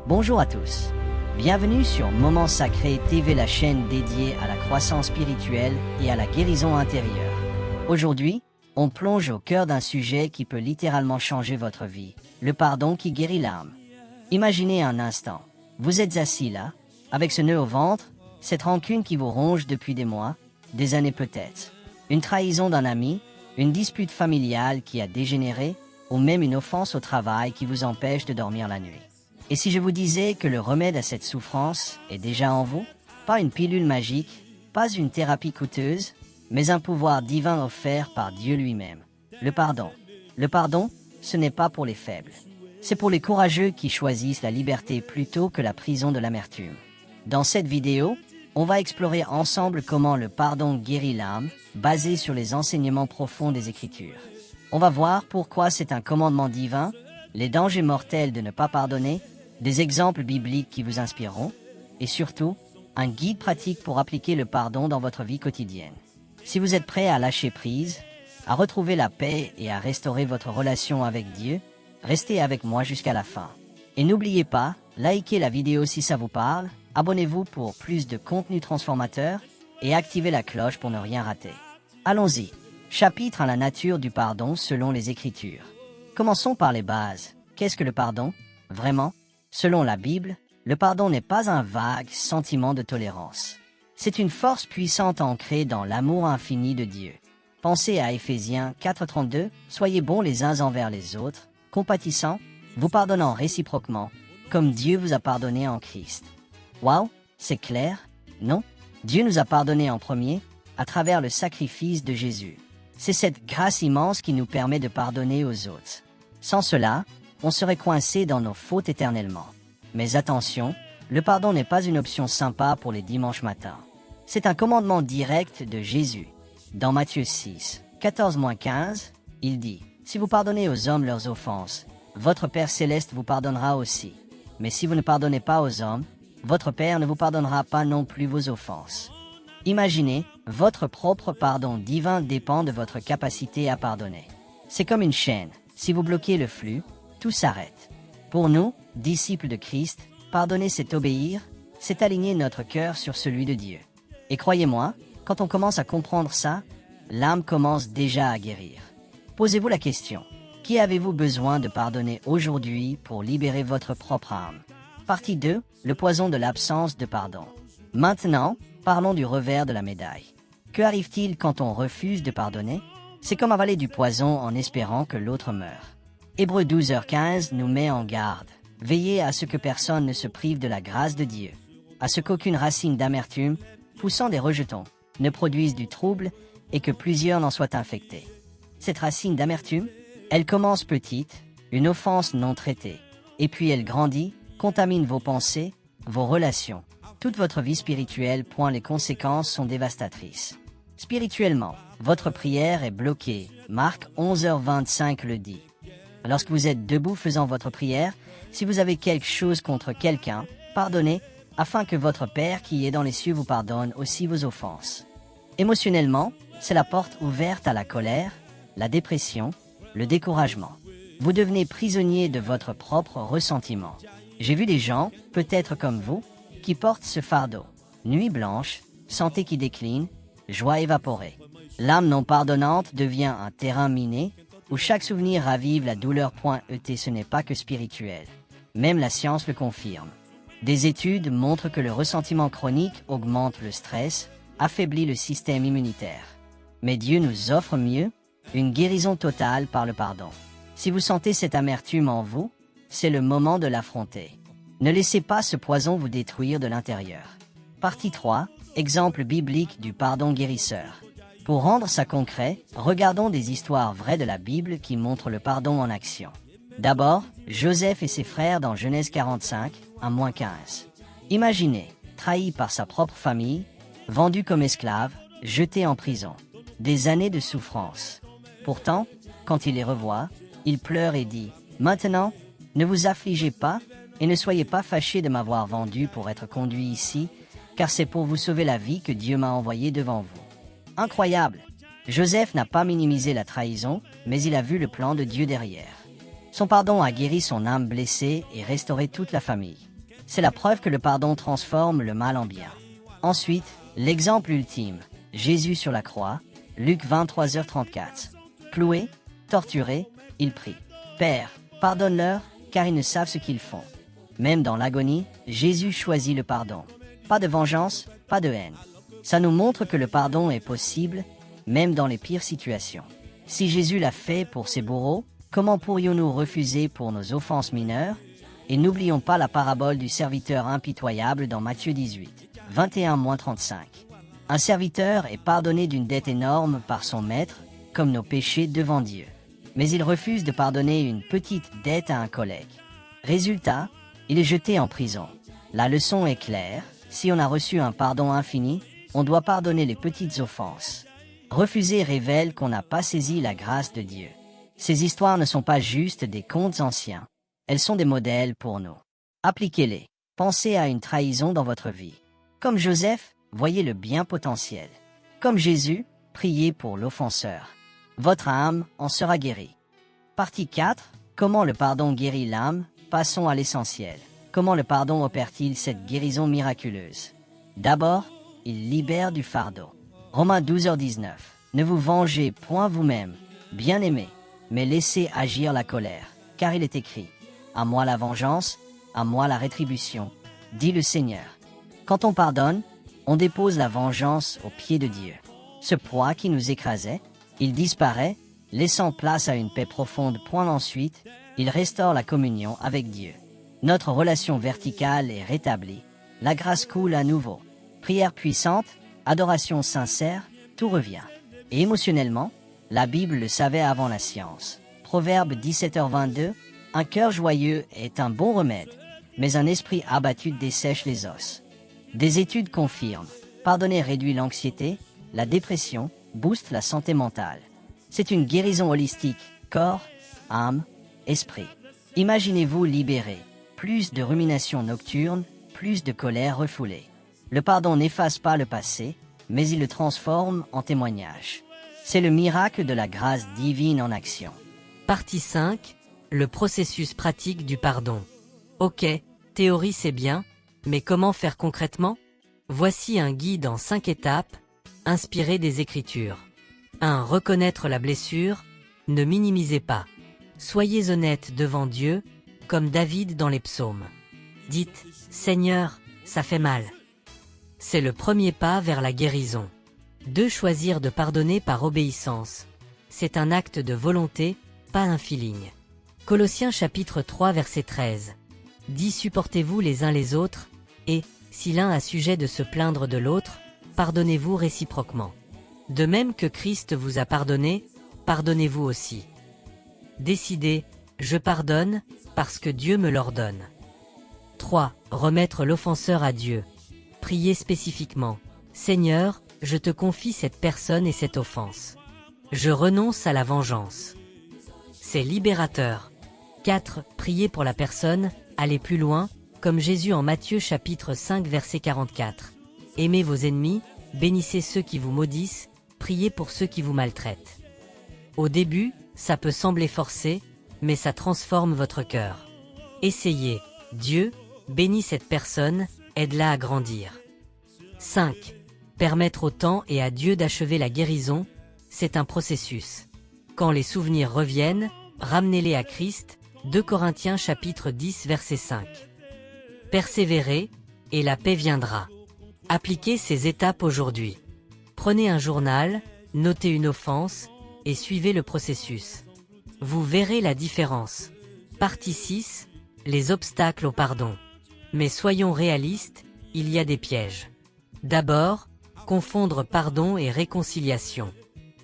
Bonjour à tous. Bienvenue sur Moment Sacré TV, la chaîne dédiée à la croissance spirituelle et à la guérison intérieure. Aujourd'hui, on plonge au cœur d'un sujet qui peut littéralement changer votre vie, le pardon qui guérit l'âme. Imaginez un instant, vous êtes assis là, avec ce nœud au ventre, cette rancune qui vous ronge depuis des mois, des années peut-être, une trahison d'un ami, une dispute familiale qui a dégénéré, ou même une offense au travail qui vous empêche de dormir la nuit. Et si je vous disais que le remède à cette souffrance est déjà en vous, pas une pilule magique, pas une thérapie coûteuse, mais un pouvoir divin offert par Dieu lui-même. Le pardon. Le pardon, ce n'est pas pour les faibles. C'est pour les courageux qui choisissent la liberté plutôt que la prison de l'amertume. Dans cette vidéo, on va explorer ensemble comment le pardon guérit l'âme, basé sur les enseignements profonds des Écritures. On va voir pourquoi c'est un commandement divin, les dangers mortels de ne pas pardonner, des exemples bibliques qui vous inspireront, et surtout, un guide pratique pour appliquer le pardon dans votre vie quotidienne. Si vous êtes prêt à lâcher prise, à retrouver la paix et à restaurer votre relation avec Dieu, restez avec moi jusqu'à la fin. Et n'oubliez pas, likez la vidéo si ça vous parle, abonnez-vous pour plus de contenu transformateur et activez la cloche pour ne rien rater. Allons-y. Chapitre à la nature du pardon selon les Écritures. Commençons par les bases. Qu'est-ce que le pardon? Vraiment? Selon la Bible, le pardon n'est pas un vague sentiment de tolérance. C'est une force puissante ancrée dans l'amour infini de Dieu. Pensez à Éphésiens 4,32, « Soyez bons les uns envers les autres, compatissants, vous pardonnant réciproquement, comme Dieu vous a pardonné en Christ. » Waouh, c'est clair? Non? Dieu nous a pardonné en premier, à travers le sacrifice de Jésus. C'est cette grâce immense qui nous permet de pardonner aux autres. Sans cela, on serait coincé dans nos fautes éternellement. Mais attention, le pardon n'est pas une option sympa pour les dimanches matins. C'est un commandement direct de Jésus. Dans Matthieu 6, 14-15, il dit « Si vous pardonnez aux hommes leurs offenses, votre Père céleste vous pardonnera aussi. Mais si vous ne pardonnez pas aux hommes, votre Père ne vous pardonnera pas non plus vos offenses. » Imaginez, votre propre pardon divin dépend de votre capacité à pardonner. C'est comme une chaîne. Si vous bloquez le flux, tout s'arrête. Pour nous, disciples de Christ, pardonner c'est obéir, c'est aligner notre cœur sur celui de Dieu. Et croyez-moi, quand on commence à comprendre ça, l'âme commence déjà à guérir. Posez-vous la question, qui avez-vous besoin de pardonner aujourd'hui pour libérer votre propre âme? Partie 2, le poison de l'absence de pardon. Maintenant, parlons du revers de la médaille. Que arrive-t-il quand on refuse de pardonner? C'est comme avaler du poison en espérant que l'autre meure. Hébreux 12h15 nous met en garde. Veillez à ce que personne ne se prive de la grâce de Dieu, à ce qu'aucune racine d'amertume, poussant des rejetons, ne produise du trouble et que plusieurs n'en soient infectés. Cette racine d'amertume, elle commence petite, une offense non traitée, et puis elle grandit, contamine vos pensées, vos relations, toute votre vie spirituelle. Les conséquences sont dévastatrices. Spirituellement, votre prière est bloquée. Marc 11h25 le dit. Lorsque vous êtes debout faisant votre prière, si vous avez quelque chose contre quelqu'un, pardonnez, afin que votre Père qui est dans les cieux vous pardonne aussi vos offenses. Émotionnellement, c'est la porte ouverte à la colère, la dépression, le découragement. Vous devenez prisonnier de votre propre ressentiment. J'ai vu des gens, peut-être comme vous, qui portent ce fardeau. Nuit blanche, santé qui décline, joie évaporée. L'âme non pardonnante devient un terrain miné, où chaque souvenir ravive la douleur. Ce n'est pas que spirituel. Même la science le confirme. Des études montrent que le ressentiment chronique augmente le stress, affaiblit le système immunitaire. Mais Dieu nous offre mieux, une guérison totale par le pardon. Si vous sentez cette amertume en vous, c'est le moment de l'affronter. Ne laissez pas ce poison vous détruire de l'intérieur. Partie 3, exemple biblique du pardon guérisseur. Pour rendre ça concret, regardons des histoires vraies de la Bible qui montrent le pardon en action. D'abord, Joseph et ses frères dans Genèse 45, 1-15. Imaginez, trahi par sa propre famille, vendu comme esclave, jeté en prison. Des années de souffrance. Pourtant, quand il les revoit, il pleure et dit « Maintenant, ne vous affligez pas et ne soyez pas fâchés de m'avoir vendu pour être conduit ici, car c'est pour vous sauver la vie que Dieu m'a envoyé devant vous. » Incroyable! Joseph n'a pas minimisé la trahison, mais il a vu le plan de Dieu derrière. Son pardon a guéri son âme blessée et restauré toute la famille. C'est la preuve que le pardon transforme le mal en bien. Ensuite, l'exemple ultime, Jésus sur la croix, Luc 23h34. Cloué, torturé, il prie. Père, pardonne-leur, car ils ne savent ce qu'ils font. Même dans l'agonie, Jésus choisit le pardon. Pas de vengeance, pas de haine. Ça nous montre que le pardon est possible, même dans les pires situations. Si Jésus l'a fait pour ses bourreaux, comment pourrions-nous refuser pour nos offenses mineures? Et n'oublions pas la parabole du serviteur impitoyable dans Matthieu 18, 21-35. Un serviteur est pardonné d'une dette énorme par son maître, comme nos péchés devant Dieu. Mais il refuse de pardonner une petite dette à un collègue. Résultat, il est jeté en prison. La leçon est claire, si on a reçu un pardon infini, on doit pardonner les petites offenses. Refuser révèle qu'on n'a pas saisi la grâce de Dieu. Ces histoires ne sont pas juste des contes anciens. Elles sont des modèles pour nous. Appliquez-les. Pensez à une trahison dans votre vie. Comme Joseph, voyez le bien potentiel. Comme Jésus, priez pour l'offenseur. Votre âme en sera guérie. Partie 4. Comment le pardon guérit l'âme? Passons à l'essentiel. Comment le pardon opère-t-il cette guérison miraculeuse? D'abord, il libère du fardeau. Romains 12h19. Ne vous vengez point vous-même, bien-aimés, mais laissez agir la colère, car il est écrit: à moi la vengeance, à moi la rétribution, dit le Seigneur. Quand on pardonne, on dépose la vengeance aux pieds de Dieu. Ce poids qui nous écrasait, il disparaît, laissant place à une paix profonde. Ensuite, il restaure la communion avec Dieu. Notre relation verticale est rétablie. La grâce coule à nouveau. Prière puissante, adoration sincère, tout revient. Et émotionnellement, la Bible le savait avant la science. Proverbe 17h22, un cœur joyeux est un bon remède, mais un esprit abattu dessèche les os. Des études confirment, pardonner réduit l'anxiété, la dépression, booste la santé mentale. C'est une guérison holistique, corps, âme, esprit. Imaginez-vous libéré, plus de ruminations nocturnes, plus de colère refoulée. Le pardon n'efface pas le passé, mais il le transforme en témoignage. C'est le miracle de la grâce divine en action. Partie 5. Le processus pratique du pardon. Ok, théorie c'est bien, mais comment faire concrètement? Voici un guide en 5 étapes, inspiré des Écritures. 1. Reconnaître la blessure, ne minimisez pas. Soyez honnête devant Dieu, comme David dans les psaumes. Dites, Seigneur, ça fait mal. C'est le premier pas vers la guérison. 2. Choisir de pardonner par obéissance. C'est un acte de volonté, pas un feeling. Colossiens chapitre 3 verset 13. Dit supportez-vous les uns les autres, et, si l'un a sujet de se plaindre de l'autre, pardonnez-vous réciproquement. De même que Christ vous a pardonné, pardonnez-vous aussi. Décidez, je pardonne, parce que Dieu me l'ordonne. 3. Remettre l'offenseur à Dieu. Priez spécifiquement. Seigneur, je te confie cette personne et cette offense. Je renonce à la vengeance. C'est libérateur. 4. Priez pour la personne, allez plus loin, comme Jésus en Matthieu chapitre 5 verset 44. Aimez vos ennemis, bénissez ceux qui vous maudissent, priez pour ceux qui vous maltraitent. Au début, ça peut sembler forcé, mais ça transforme votre cœur. Essayez. Dieu, bénis cette personne, aide-la à grandir. 5. Permettre au temps et à Dieu d'achever la guérison, c'est un processus. Quand les souvenirs reviennent, ramenez-les à Christ, 2 Corinthiens chapitre 10 verset 5. Persévérez, et la paix viendra. Appliquez ces étapes aujourd'hui. Prenez un journal, notez une offense, et suivez le processus. Vous verrez la différence. Partie 6. Les obstacles au pardon. Mais soyons réalistes, il y a des pièges. D'abord, confondre pardon et réconciliation.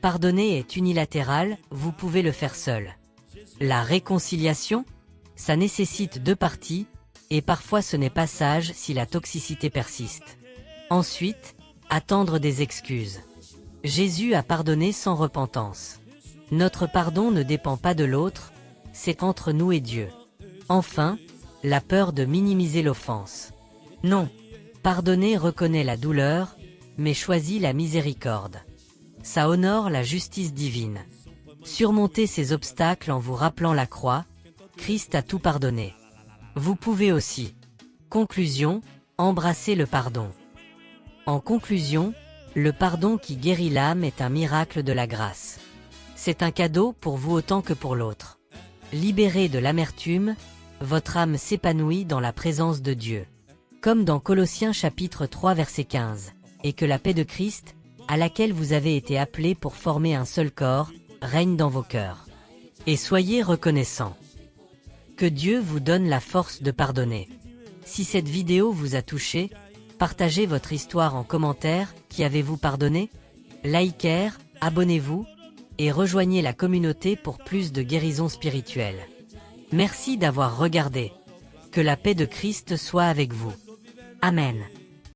Pardonner est unilatéral, vous pouvez le faire seul. La réconciliation, ça nécessite 2 parties, et parfois ce n'est pas sage si la toxicité persiste. Ensuite, attendre des excuses. Jésus a pardonné sans repentance. Notre pardon ne dépend pas de l'autre, c'est entre nous et Dieu. Enfin, la peur de minimiser l'offense. Non, pardonner reconnaît la douleur, mais choisit la miséricorde. Ça honore la justice divine. Surmontez ces obstacles en vous rappelant la croix, Christ a tout pardonné. Vous pouvez aussi. Conclusion, embrassez le pardon. En conclusion, le pardon qui guérit l'âme est un miracle de la grâce. C'est un cadeau pour vous autant que pour l'autre. Libéré de l'amertume, votre âme s'épanouit dans la présence de Dieu. Comme dans Colossiens chapitre 3 verset 15. Et que la paix de Christ, à laquelle vous avez été appelés pour former un seul corps, règne dans vos cœurs. Et soyez reconnaissants. Que Dieu vous donne la force de pardonner. Si cette vidéo vous a touché, partagez votre histoire en commentaire. Qui avez-vous pardonné? Likez, abonnez-vous et rejoignez la communauté pour plus de guérison spirituelle. Merci d'avoir regardé. Que la paix de Christ soit avec vous. Amen.